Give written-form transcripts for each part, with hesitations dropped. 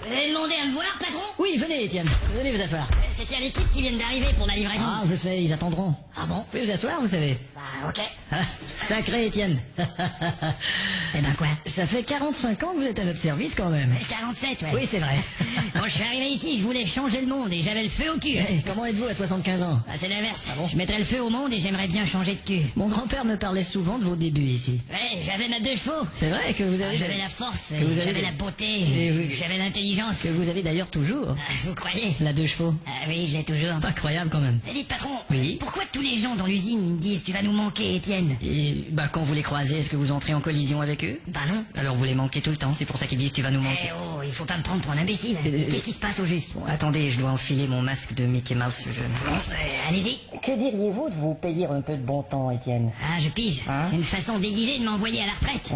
Vous avez demandé à me voir, patron? Oui, venez, Étienne. Venez vous asseoir. C'est qu'il y a les types qui viennent d'arriver pour la livraison. Ah, je sais, ils attendront. Ah bon? Vous pouvez vous asseoir, vous savez. Bah, ok. Ah, sacré Étienne. Eh ben quoi? Ça fait 45 ans que vous êtes à notre service quand même. 47, ouais. Oui, c'est vrai. Quand je suis arrivé ici, je voulais changer le monde et j'avais le feu au cul. Eh, comment êtes-vous à 75 ans? Ah, c'est l'inverse. Ah bon? Je mettrais le feu au monde et j'aimerais bien changer de cul. Mon grand-père me parlait souvent de vos débuts ici. Ouais, j'avais ma 2 chevaux. C'est vrai que vous avez... J'avais la force, Que vous avez j'avais des- la beauté, Et oui. j'avais l'intelligence. Que vous avez d'ailleurs toujours. Ah, vous croyez? La 2 chevaux. Ah oui, je l'ai toujours. Pas croyable quand même. Mais dites, patron, Oui. pourquoi tous les gens dans l'usine ils me disent tu vas nous manquer, Étienne? Et bah quand vous les croisez, est-ce que vous entrez en collision avec eux? Bah non. Alors vous les manquez tout le temps, c'est pour ça qu'ils disent tu vas nous manquer. Eh oh, il faut pas me prendre pour un imbécile. Qu'est-ce qui se passe au juste? Bon, attendez, je dois enfiler mon masque de Mickey Mouse. Allez-y. Que diriez-vous de vous payer un peu de bon temps, Étienne? Ah, je pige. Hein? C'est une façon déguisée de m'envoyer à la retraite.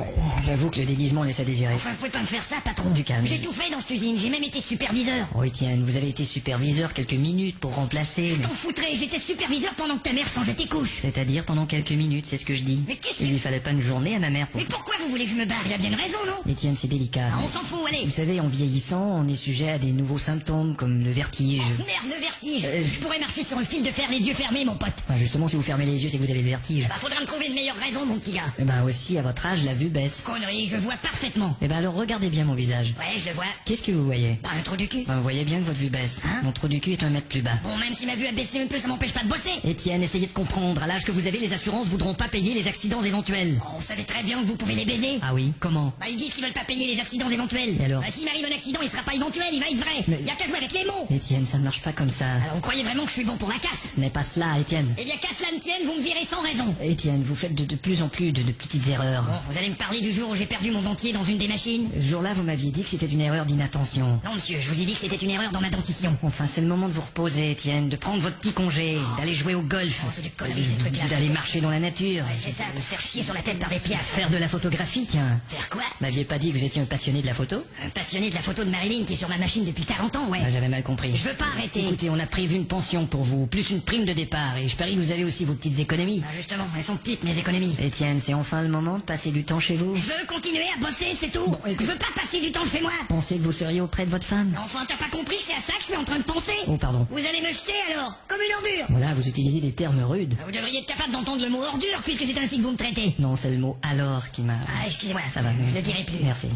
J'avoue que le déguisement laisse à désirer. Enfin, vous pouvez pas me faire ça, patron. Du calme. J'ai tout fait dans cette usine, j'ai même été superviseur. Oh Étienne, vous avez été superviseur quelques minutes pour remplacer... T'en foutrais, j'étais superviseur pendant que ta mère changeait tes couches. C'est-à-dire pendant quelques minutes, c'est ce que je dis. Mais qu'est-ce Il que... lui fallait pas une journée à ma mère pour... Mais pourquoi vous voulez que je me barre? Il a bien une raison, non? Étienne, c'est délicat. Ah, on s'en fout, allez. Vous savez, en vieillissant, on est sujet à des nouveaux symptômes comme le vertige. Merde, le vertige. Je pourrais marcher sur un fil de fer les yeux fermés, mon pote. Enfin, justement, si vous fermez les yeux, c'est que vous avez le vertige. Bah, faudra me trouver une meilleure raison, mon petit gars. Eh ben aussi, à votre âge, la vue baisse. Connerie, je vois parfaitement. Eh ben alors, regardez bien mon visage. Ouais, je le vois. Qu'est-ce que vous voyez? Pas un trou du cul. Ben, vous voyez bien que votre vue baisse. Hein? Mon trou du cul est 1 mètre plus bas. Bon, même si ma vue a baissé un peu, ça m'empêche pas de bosser. Étienne, essayez de comprendre. À l'âge que vous avez, les assurances voudront pas payer les accidents éventuels. On savait très bien que vous pouvez les baiser. Ah oui? Comment? Bah, ils disent qu'ils veulent pas payer les accidents éventuels. Et alors? Bah, s'il m'arrive un accident, il sera pas éventuel, il va être vrai. Mais- Y a qu'à jouer avec les mots. Étienne, ça ne marche pas comme ça. Alors, vous croyez vraiment que je suis bon pour la casse? Ce n'est pas cela, Étienne. Eh bien, qu'à cela ne tienne, vous me virez sans raison. Étienne, vous faites de plus en plus de petites erreurs. Bon, vous allez me parler du jour où j'ai perdu mon dentier dans une des machines? Ce jour-là, vous m'aviez dit que c'était une erreur d'inattention. Non, monsieur, je vous ai dit que c'était une erreur dans ma dentition. Enfin, c'est le moment de vous reposer, Étienne, de prendre votre petit congé, d'aller jouer au golf, c'est du conneries, ces trucs-là. d'aller marcher dans la nature, Ouais, c'est ça, de se faire chier sur la tête par les piafs. faire de la photographie, tiens. Faire quoi? M'aviez pas dit que vous étiez un passionné de la photo? Un passionné de la photo de Marilyn qui est sur ma machine depuis 40 ans, ouais. Ah, j'avais mal compris. Je veux pas arrêter. Écoutez, on a prévu une pension pour vous, plus une prime de départ, et je parie que vous avez aussi vos petites économies. Ah, justement, elles sont petites, mes économies. Étienne, c'est enfin le moment de passer du temps chez vous. Je veux continuer à bosser, c'est tout. Bon, écoute- Je veux pas passer du temps chez moi. Pensez que vous seriez auprès de votre femme? Enfin, t'as pas compris, c'est à ça que je suis en train de penser. Oh, pardon. Vous allez me jeter alors, comme une ordure. Voilà, vous utilisez des termes rudes. Vous devriez être capable d'entendre le mot ordure puisque c'est ainsi que vous me traitez. Non, c'est le mot alors qui m'a... Ah, excusez-moi, Ça va, je le dirai plus. Merci.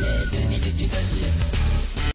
Les 2 minutes du peuple.